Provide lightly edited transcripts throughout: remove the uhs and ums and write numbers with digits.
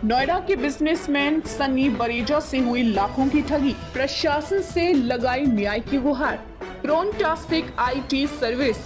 नोएडा के बिजनेसमैन सनी बरेजा से हुई लाखों की ठगी, प्रशासन से लगाई न्याय की गुहार। प्रोनटास्टिक आईटी सर्विस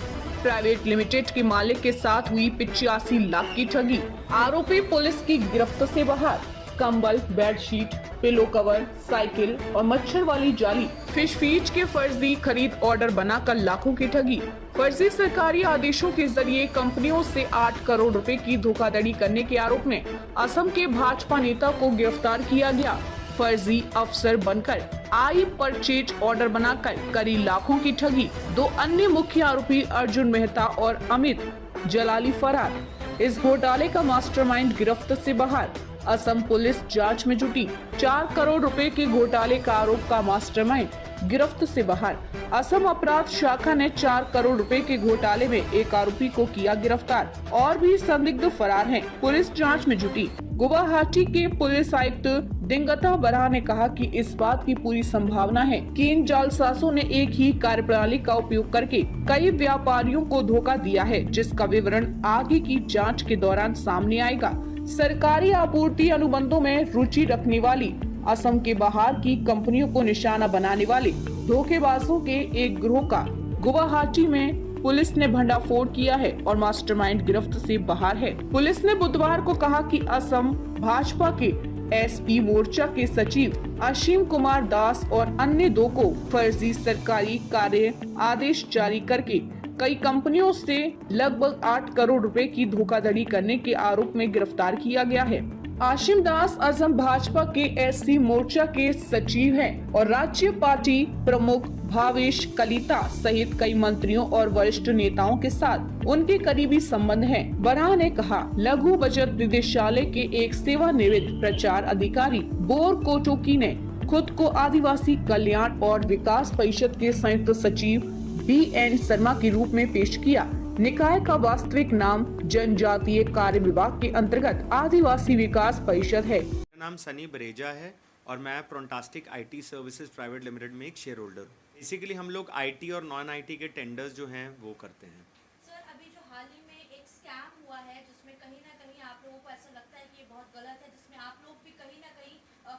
प्राइवेट लिमिटेड के मालिक के साथ हुई 85 लाख की ठगी, आरोपी पुलिस की गिरफ्त से बाहर। कंबल, बेडशीट, पिलो कवर, साइकिल और मच्छर वाली जाली फिश फीड के फर्जी खरीद ऑर्डर बनाकर लाखों की ठगी। फर्जी सरकारी आदेशों के जरिए कंपनियों से 8 करोड़ रुपए की धोखाधड़ी करने के आरोप में असम के भाजपा नेता को गिरफ्तार किया गया। फर्जी अफसर बनकर आई परचेज ऑर्डर बनाकर करी लाखों की ठगी। 2 अन्य मुख्य आरोपी अर्जुन मेहता और अमित जलाली फरार। इस घोटाले का मास्टरमाइंड गिरफ्त से बाहर। असम पुलिस जांच में जुटी। 4 करोड़ रुपए के घोटाले का आरोप का मास्टरमाइंड गिरफ्त से बाहर। असम अपराध शाखा ने 4 करोड़ रुपए के घोटाले में एक आरोपी को किया गिरफ्तार और भी संदिग्ध फरार हैं। पुलिस जांच में जुटी। गुवाहाटी के पुलिस आयुक्त दिंगता बरा ने कहा कि इस बात की पूरी संभावना है कि इन जालसाजों ने एक ही कार्यप्रणाली का उपयोग करके कई व्यापारियों को धोखा दिया है, जिसका विवरण आगे की जांच के दौरान सामने आएगा। सरकारी आपूर्ति अनुबंधों में रुचि रखने वाली असम के बाहर की कंपनियों को निशाना बनाने वाले धोखेबाजों के एक गिरोह का गुवाहाटी में पुलिस ने भंडाफोड़ किया है और मास्टरमाइंड गिरफ्त से बाहर है। पुलिस ने बुधवार को कहा कि असम भाजपा के एसपी मोर्चा के सचिव असीम कुमार दास और अन्य 2 को फर्जी सरकारी कार्य आदेश जारी करके कई कंपनियों से लगभग 8 करोड़ रुपए की धोखाधड़ी करने के आरोप में गिरफ्तार किया गया है। आशिम दास असम भाजपा के एससी मोर्चा के सचिव हैं और राज्य पार्टी प्रमुख भावेश कलिता सहित कई मंत्रियों और वरिष्ठ नेताओं के साथ उनके करीबी संबंध हैं। बराह ने कहा, लघु बचत निदेशालय के एक सेवानिवृत्त प्रचार अधिकारी बोर कोटोकी ने खुद को आदिवासी कल्याण और विकास परिषद के संयुक्त सचिव BN शर्मा के रूप में पेश किया। निकाय का वास्तविक नाम जनजातीय कार्य विभाग के अंतर्गत आदिवासी विकास परिषद है। मेरा नाम सनी बरेजा है और मैं प्रोनटास्टिक आईटी सर्विसेज प्राइवेट लिमिटेड में एक शेयर होल्डर हूँ। बेसिकली हम लोग आईटी और नॉन आईटी के टेंडर्स जो हैं वो करते हैं। सर, अभी जो हाल ही में एक स्कैम हुआ है जिसमें कहीं ना कहीं आप लोगों को ऐसा लगता है कि ये बहुत गलत है, जिसमें आप लोग भी कहीं ना कहीं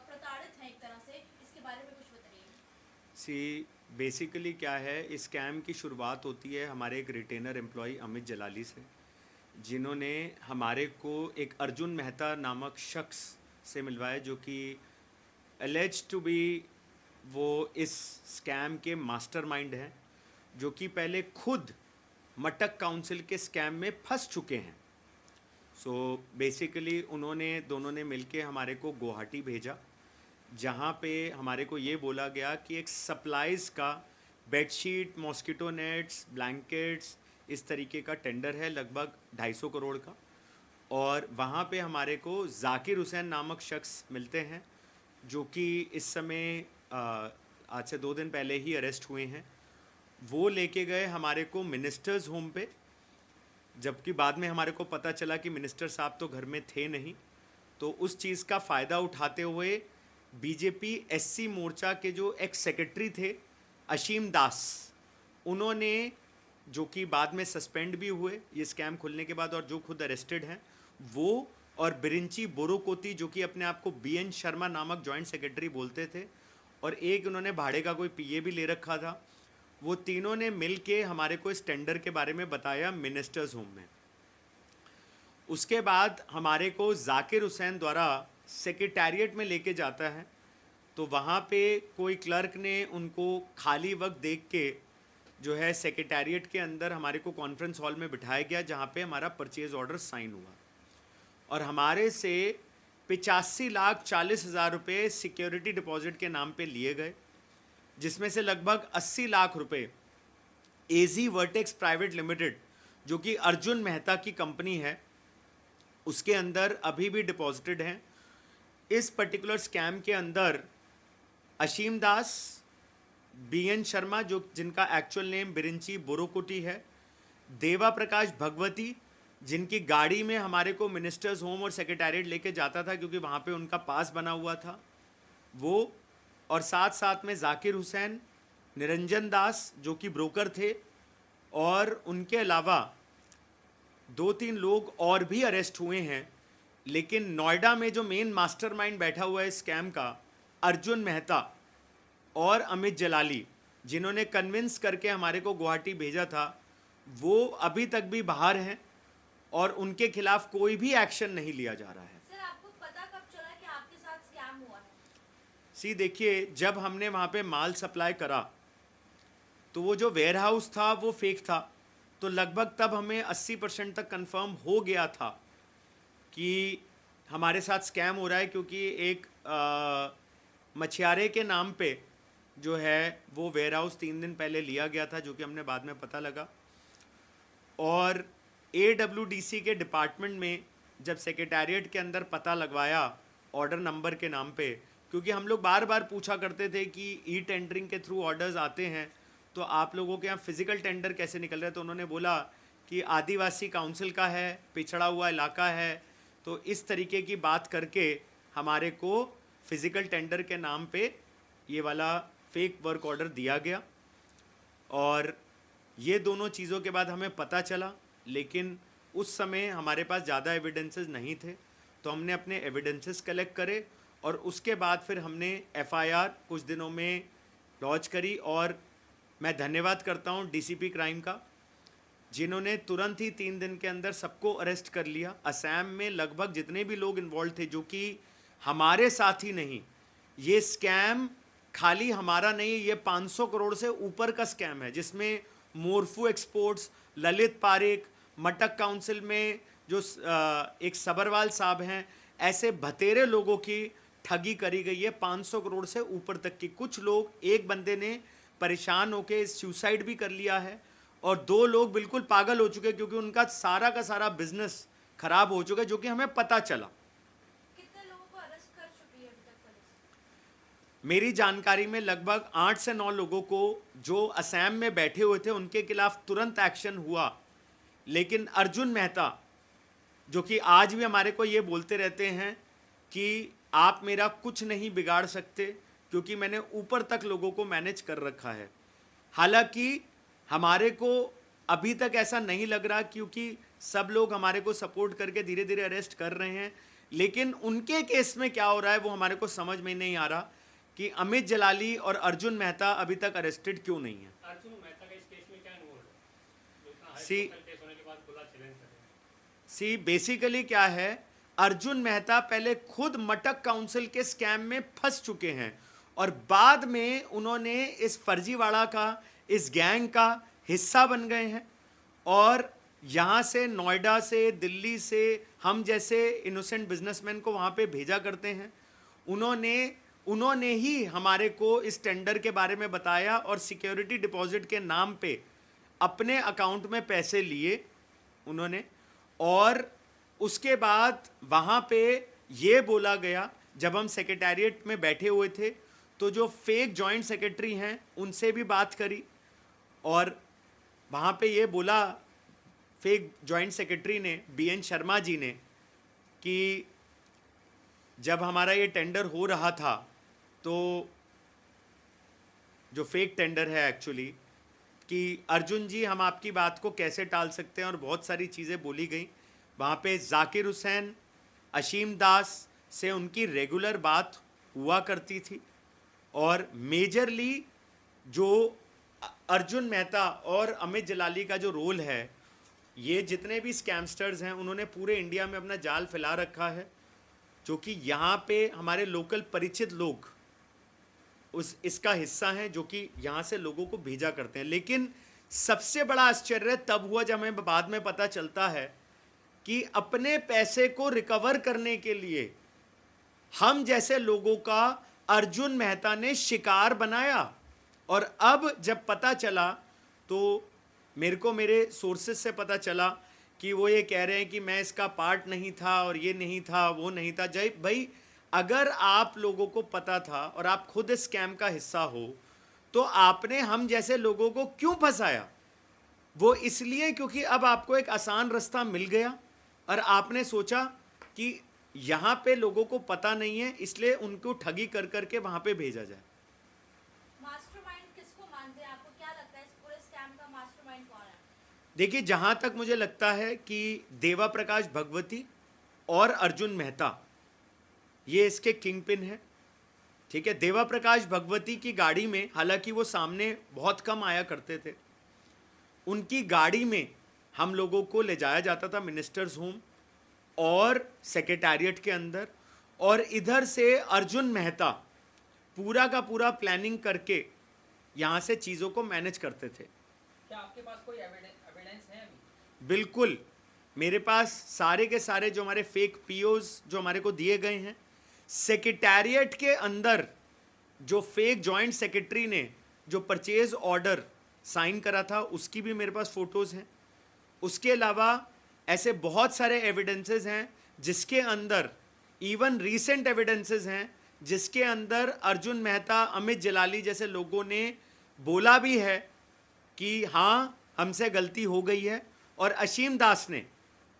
प्रताड़ित हैं एक तरह से, इसके बारे में कुछ बताइए। बेसिकली क्या है, इस स्कैम की शुरुआत होती है हमारे एक रिटेनर एम्प्लॉय अमित जलाली से, जिन्होंने हमारे को एक अर्जुन मेहता नामक शख्स से मिलवाया, जो कि एलिज टू बी वो इस स्कैम के मास्टरमाइंड हैं, जो कि पहले खुद मटक काउंसिल के स्कैम में फंस चुके हैं। बेसिकली दोनों ने मिलके हमारे को गुवाहाटी भेजा, जहाँ पे हमारे को ये बोला गया कि एक सप्लाईज़ का बेडशीट, मॉस्किटो नेट्स, ब्लैंकेट्स इस तरीके का टेंडर है लगभग 250 करोड़ का। और वहाँ पे हमारे को जाकिर हुसैन नामक शख्स मिलते हैं, जो कि इस समय आज से 2 दिन पहले ही अरेस्ट हुए हैं। वो लेके गए हमारे को मिनिस्टर्स होम पे, जबकि बाद में हमारे को पता चला कि मिनिस्टर साहब तो घर में थे नहीं। तो उस चीज़ का फ़ायदा उठाते हुए बीजेपी एससी मोर्चा के जो एक्स सेक्रेटरी थे असीम दास, उन्होंने, जो कि बाद में सस्पेंड भी हुए ये स्कैम खुलने के बाद और जो खुद अरेस्टेड हैं, वो और बिरिंची बोरोकोती, जो कि अपने आप को BN शर्मा नामक जॉइंट सेक्रेटरी बोलते थे, और एक उन्होंने भाड़े का कोई PA भी ले रखा था, वो तीनों ने मिल के हमारे को इस टेंडर के बारे में बताया मिनिस्टर्स होम में। उसके बाद हमारे को जाकिर हुसैन द्वारा सेक्रेटेरिएट में लेके जाता है, तो वहाँ पे कोई क्लर्क ने उनको खाली वक्त देख के जो है सेक्रेटेरिएट के अंदर हमारे को कॉन्फ्रेंस हॉल में बिठाया गया, जहाँ पे हमारा परचेज ऑर्डर साइन हुआ और हमारे से 85,40,000 रुपये सिक्योरिटी डिपॉजिट के नाम पे लिए गए, जिसमें से लगभग 80 लाख रुपए AZ वर्टेक्स प्राइवेट लिमिटेड, जो कि अर्जुन मेहता की कंपनी है, उसके अंदर अभी भी डिपॉजिटेड हैं। इस पर्टिकुलर स्कैम के अंदर असीम दास, BN शर्मा, जो जिनका एक्चुअल नेम बिरिंची बोरोकोटी है, देवा प्रकाश भगवती, जिनकी गाड़ी में हमारे को मिनिस्टर्स होम और सेक्रेटेरिएट लेके जाता था क्योंकि वहाँ पे उनका पास बना हुआ था, वो, और साथ साथ में जाकिर हुसैन, निरंजन दास, जो कि ब्रोकर थे, और उनके अलावा 2-3 लोग और भी अरेस्ट हुए हैं लेकिन नोएडा में जो मेन मास्टरमाइंड बैठा हुआ है स्कैम का, अर्जुन मेहता और अमित जलाली, जिन्होंने कन्विंस करके हमारे को गुवाहाटी भेजा था, वो अभी तक भी बाहर हैं और उनके खिलाफ कोई भी एक्शन नहीं लिया जा रहा है। सर, आपको पता कब चला कि आपके साथ स्कैम हुआ है? देखिए, जब हमने वहाँ पे माल सप्लाई करा तो वो जो वेयर हाउस था वो फेक था, तो लगभग तब हमें 80% तक कंफर्म हो गया था कि हमारे साथ स्कैम हो रहा है, क्योंकि एक मछियारे के नाम पे जो है वो वेयर हाउस 3 दिन पहले लिया गया था, जो कि हमने बाद में पता लगा। और AWDC के डिपार्टमेंट में जब सेक्रेटेरिएट के अंदर पता लगवाया ऑर्डर नंबर के नाम पे, क्योंकि हम लोग बार बार पूछा करते थे कि ई टेंडरिंग के थ्रू ऑर्डर्स आते हैं तो आप लोगों के यहाँ फिजिकल टेंडर कैसे निकल रहे हैं, तो उन्होंने बोला कि आदिवासी काउंसिल का है, पिछड़ा हुआ इलाका है, तो इस तरीके की बात करके हमारे को फिजिकल टेंडर के नाम पे ये वाला फेक वर्क ऑर्डर दिया गया। और ये दोनों चीज़ों के बाद हमें पता चला, लेकिन उस समय हमारे पास ज़्यादा एविडेंसेस नहीं थे, तो हमने अपने एविडेंसेस कलेक्ट करे और उसके बाद फिर हमने FIR कुछ दिनों में लॉन्च करी। और मैं धन्यवाद करता हूँ DCP क्राइम का, जिन्होंने तुरंत ही 3 दिन के अंदर सबको अरेस्ट कर लिया। असम में लगभग जितने भी लोग इन्वॉल्व थे, जो कि हमारे साथ ही नहीं, ये स्कैम खाली हमारा नहीं, ये 500 करोड़ से ऊपर का स्कैम है, जिसमें मोरफू एक्सपोर्ट्स, ललित पारेख, मटक काउंसिल में जो एक सबरवाल साहब हैं, ऐसे बतेरे लोगों की ठगी करी गई है 500 करोड़ से ऊपर तक की। कुछ लोग, एक बंदे ने परेशान होकर सुसाइड भी कर लिया है और 2 लोग बिल्कुल पागल हो चुके, क्योंकि उनका सारा का सारा बिजनेस खराब हो चुका है, जो कि हमें पता चला। कितने लोगों को अरेस्ट कर चुकी है अभी तक पुलिस? मेरी जानकारी में लगभग 8 से 9 लोगों को, जो असम में बैठे हुए थे, उनके खिलाफ तुरंत एक्शन हुआ। लेकिन अर्जुन मेहता, जो कि आज भी हमारे को ये बोलते रहते हैं कि आप मेरा कुछ नहीं बिगाड़ सकते, क्योंकि मैंने ऊपर तक लोगों को मैनेज कर रखा है। हालांकि हमारे को अभी तक ऐसा नहीं लग रहा, क्योंकि सब लोग हमारे को सपोर्ट करके धीरे धीरे अरेस्ट कर रहे हैं, लेकिन उनके केस में क्या हो रहा है वो हमारे को समझ में नहीं आ रहा कि अमित जलाली और अर्जुन मेहता अभी तक अरेस्टेड क्यों नहीं है। अर्जुन मेहता का इस केस में क्या इन्वॉल्व है? केस होने के बाद खुला चैलेंज कर बेसिकली क्या है, अर्जुन मेहता पहले खुद मटक काउंसिल के स्कैम में फंस चुके हैं और बाद में उन्होंने इस फर्जीवाड़ा का, इस गैंग का हिस्सा बन गए हैं। और यहाँ से, नोएडा से, दिल्ली से हम जैसे इनोसेंट बिजनेसमैन को वहाँ पे भेजा करते हैं। उन्होंने ही हमारे को इस टेंडर के बारे में बताया और सिक्योरिटी डिपॉजिट के नाम पे अपने अकाउंट में पैसे लिए उन्होंने। और उसके बाद वहाँ पे ये बोला गया, जब हम सेक्रेटेरिएट में बैठे हुए थे, तो जो फेक जॉइंट सेक्रेटरी हैं उनसे भी बात करी और वहाँ पे ये बोला फेक जॉइंट सेक्रेटरी ने, BN शर्मा जी ने, कि जब हमारा ये टेंडर हो रहा था, तो जो फेक टेंडर है एक्चुअली, कि अर्जुन जी हम आपकी बात को कैसे टाल सकते हैं, और बहुत सारी चीज़ें बोली गई। वहाँ पे जाकिर हुसैन, अशीम दास से उनकी रेगुलर बात हुआ करती थी। और मेजरली जो अर्जुन मेहता और अमित जलाली का जो रोल है, ये जितने भी स्कैमस्टर्स हैं उन्होंने पूरे इंडिया में अपना जाल फैला रखा है, जो कि यहाँ पे हमारे लोकल परिचित लोग इसका हिस्सा हैं, जो कि यहाँ से लोगों को भेजा करते हैं। लेकिन सबसे बड़ा आश्चर्य तब हुआ जब हमें बाद में पता चलता है कि अपने पैसे को रिकवर करने के लिए हम जैसे लोगों का अर्जुन मेहता ने शिकार बनाया। और अब जब पता चला, तो मेरे को मेरे सोर्सेज से पता चला कि वो ये कह रहे हैं कि मैं इसका पार्ट नहीं था और ये नहीं था, वो नहीं था। जय भाई, अगर आप लोगों को पता था और आप खुद इस स्कैम का हिस्सा हो, तो आपने हम जैसे लोगों को क्यों फंसाया? वो इसलिए क्योंकि अब आपको एक आसान रास्ता मिल गया और आपने सोचा कि यहाँ पे लोगों को पता नहीं है, इसलिए उनको ठगी कर करके वहाँ पे भेजा जाए। मास्टरमाइंड किसको मानते हैं? आपको क्या लगता है इस पूरे स्कैम का मास्टरमाइंड कौन है? देखिए, जहाँ तक मुझे लगता है कि देवा प्रकाश भगवती और अर्जुन मेहता, ये इसके किंग पिन है। ठीक है, देवा प्रकाश भगवती की गाड़ी में, हालांकि वो सामने बहुत कम आया करते थे, उनकी गाड़ी में हम लोगों को ले जाया जाता था मिनिस्टर्स होम और सेक्रेटेरिएट के अंदर, और इधर से अर्जुन मेहता पूरा का पूरा प्लानिंग करके यहाँ से चीज़ों को मैनेज करते थे। क्या आपके पास कोई एविडेंस है अभी? बिल्कुल, मेरे पास सारे के सारे जो हमारे फेक पीओज जो हमारे को दिए गए हैं, सेक्रेटेरिएट के अंदर जो फेक जॉइंट सेक्रेटरी ने जो परचेज ऑर्डर साइन करा था, उसकी भी मेरे पास फोटोज़ हैं। उसके अलावा ऐसे बहुत सारे एविडेंसेस हैं जिसके अंदर, इवन रीसेंट एविडेंसेस हैं जिसके अंदर अर्जुन मेहता, अमित जलाली जैसे लोगों ने बोला भी है कि हाँ हमसे गलती हो गई है, और असीम दास ने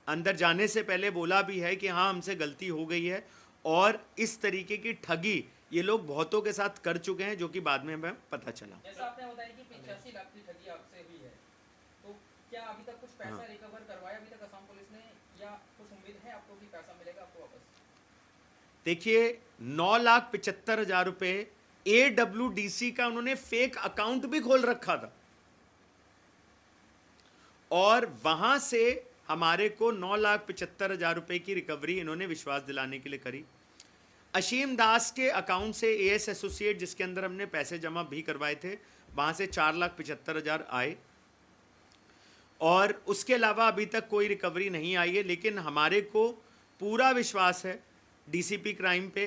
अंदर जाने से पहले बोला भी है कि हाँ हमसे गलती हो गई है, और इस तरीके की ठगी ये लोग बहुतों के साथ कर चुके हैं, जो कि बाद में हमें पता चला। जैसा आपने बताया कि 85 लाख की ठगी आपसे हुई है, तो क्या अभी तक कुछ पैसा रिकवर करवाया अभी तक असम पुलिस ने, या कुछ उम्मीद है आपको कि पैसा मिलेगा आपको वापस? देखिए, 9,75,000 रुपए AWDC का उन्होंने फेक अकाउंट भी खोल रखा था, और वहां से हमारे को 9,75,000 रुपए की रिकवरी इन्होंने विश्वास दिलाने के लिए करी। असीम दास के अकाउंट से AS एसोसिएट, जिसके अंदर हमने पैसे जमा भी करवाए थे, वहां से 4,75,000 आए, और उसके अलावा अभी तक कोई रिकवरी नहीं आई है। लेकिन हमारे को पूरा विश्वास है DCP क्राइम पे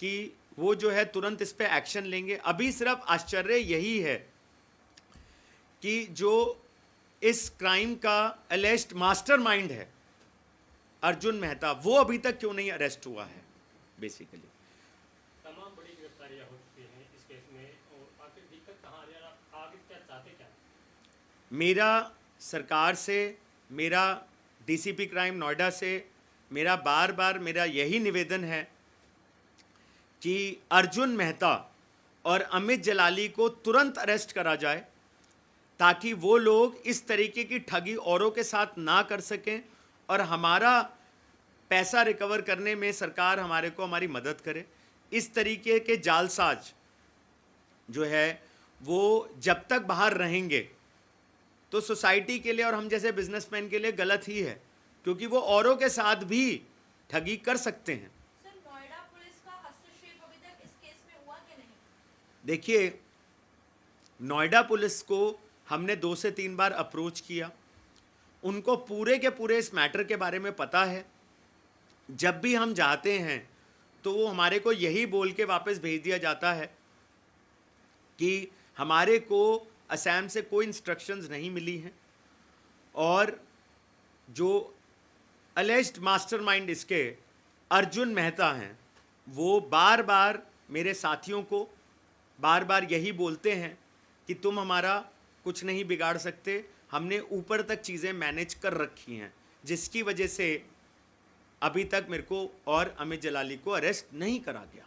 कि वो जो है तुरंत इस पे एक्शन लेंगे। अभी सिर्फ आश्चर्य यही है कि जो इस क्राइम का एलिज्ड मास्टरमाइंड है अर्जुन मेहता, वो अभी तक क्यों नहीं अरेस्ट हुआ है। बेसिकली तमाम बड़ी गिरफ्तारियां हो चुकी हैं इस केस में, और आखिर दिक्कत कहाँ आ रही है, आप आगे क्या चाहते क्या? मेरा सरकार से, मेरा DCP क्राइम नोएडा से मेरा बार बार मेरा यही निवेदन है कि अर्जुन मेहता और अमित जलाली को तुरंत अरेस्ट करा जाए, ताकि वो लोग इस तरीके की ठगी औरों के साथ ना कर सकें, और हमारा पैसा रिकवर करने में सरकार हमारे को हमारी मदद करे। इस तरीके के जालसाज जो है वो जब तक बाहर रहेंगे तो सोसाइटी के लिए और हम जैसे बिजनेसमैन के लिए गलत ही है, क्योंकि वो औरों के साथ भी ठगी कर सकते हैं। सर, नोएडा पुलिस का हस्तक्षेप अभी तक इस केस में हुआ कि नहीं? देखिए, नोएडा पुलिस को हमने 2 से 3 बार अप्रोच किया, उनको पूरे के पूरे इस मैटर के बारे में पता है। जब भी हम जाते हैं तो वो हमारे को यही बोल के वापस भेज दिया जाता है कि हमारे को असम से कोई इंस्ट्रक्शंस नहीं मिली हैं, और जो अलेज्ड मास्टरमाइंड इसके अर्जुन मेहता हैं, वो बार बार मेरे साथियों को बार बार यही बोलते हैं कि तुम हमारा कुछ नहीं बिगाड़ सकते, हमने ऊपर तक चीज़ें मैनेज कर रखी हैं, जिसकी वजह से अभी तक मेरे को और अमित जलाली को अरेस्ट नहीं करा गया।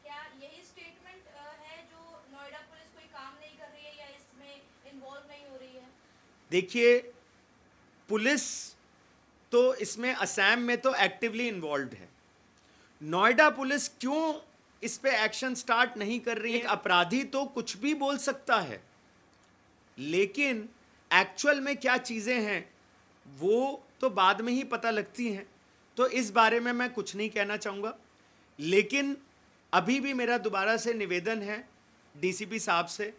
क्या यही स्टेटमेंट है जो नोएडा पुलिस कोई काम नहीं कर रही है या इसमें इन्वॉल्व नहीं हो रही है? देखिए, पुलिस तो इसमें असम में तो एक्टिवली इन्वॉल्व है, नोएडा पुलिस क्यों इस पे एक्शन स्टार्ट नहीं कर रही है? अपराधी तो कुछ भी बोल सकता है, लेकिन एक्चुअल में क्या चीज़ें हैं वो तो बाद में ही पता लगती हैं। तो इस बारे में मैं कुछ नहीं कहना चाहूँगा, लेकिन अभी भी मेरा दोबारा से निवेदन है DCP साहब से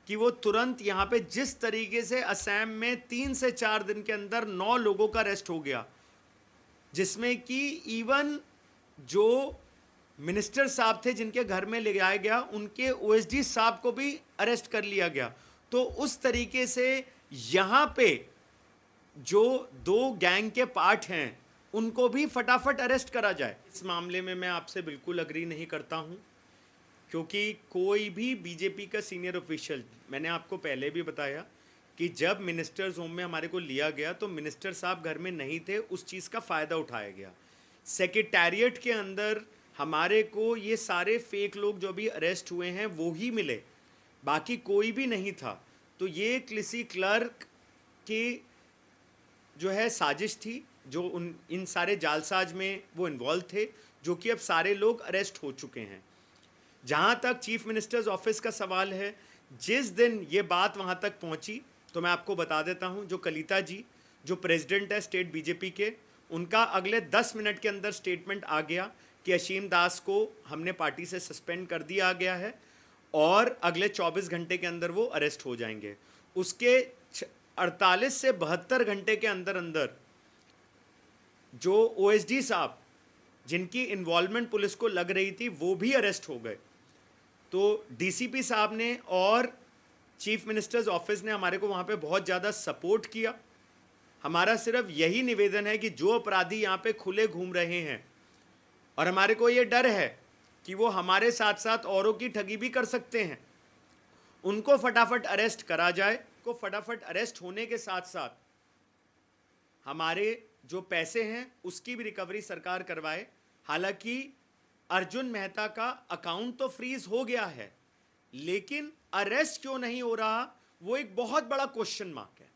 कि वो तुरंत यहाँ पे, जिस तरीके से असम में 3 से 4 दिन के अंदर 9 लोगों का अरेस्ट हो गया, जिसमें कि इवन जो मिनिस्टर साहब थे जिनके घर में ले जाया गया, उनके OSD साहब को भी अरेस्ट कर लिया गया। तो उस तरीके से यहाँ पे जो 2 गैंग के पार्ट हैं उनको भी फटाफट अरेस्ट करा जाए। इस मामले में मैं आपसे बिल्कुल अग्री नहीं करता हूँ, क्योंकि कोई भी बीजेपी का सीनियर ऑफिशियल, मैंने आपको पहले भी बताया कि जब मिनिस्टर्स होम में हमारे को लिया गया तो मिनिस्टर साहब घर में नहीं थे, उस चीज़ का फ़ायदा उठाया गया। सेक्रेटेरिएट के अंदर हमारे को ये सारे फेक लोग जो भी अरेस्ट हुए हैं वो ही मिले, बाकी कोई भी नहीं था। तो ये किसी क्लर्क की जो है साजिश थी, जो इन सारे जालसाज में वो इन्वॉल्व थे, जो कि अब सारे लोग अरेस्ट हो चुके हैं। जहाँ तक चीफ मिनिस्टर्स ऑफिस का सवाल है, जिस दिन ये बात वहाँ तक पहुँची तो मैं आपको बता देता हूँ, जो कलिता जी जो प्रेसिडेंट है स्टेट बीजेपी के, उनका अगले 10 मिनट के अंदर स्टेटमेंट आ गया कि असीम दास को हमने पार्टी से सस्पेंड कर दिया गया है और अगले 24 घंटे के अंदर वो अरेस्ट हो जाएंगे। उसके 48 से 72 घंटे के अंदर अंदर जो ओएसडी साहब जिनकी इन्वॉल्वमेंट पुलिस को लग रही थी वो भी अरेस्ट हो गए। तो डीसीपी साहब ने और चीफ मिनिस्टर्स ऑफिस ने हमारे को वहाँ पे बहुत ज़्यादा सपोर्ट किया। हमारा सिर्फ यही निवेदन है कि जो अपराधी यहाँ पे खुले घूम रहे हैं और हमारे को ये डर है कि वो हमारे साथ साथ औरों की ठगी भी कर सकते हैं, उनको फटाफट अरेस्ट करा जाए। को फटाफट अरेस्ट होने के साथ साथ हमारे जो पैसे हैं उसकी भी रिकवरी सरकार करवाए। हालांकि अर्जुन मेहता का अकाउंट तो फ्रीज हो गया है, लेकिन अरेस्ट क्यों नहीं हो रहा वो एक बहुत बड़ा क्वेश्चन मार्क है।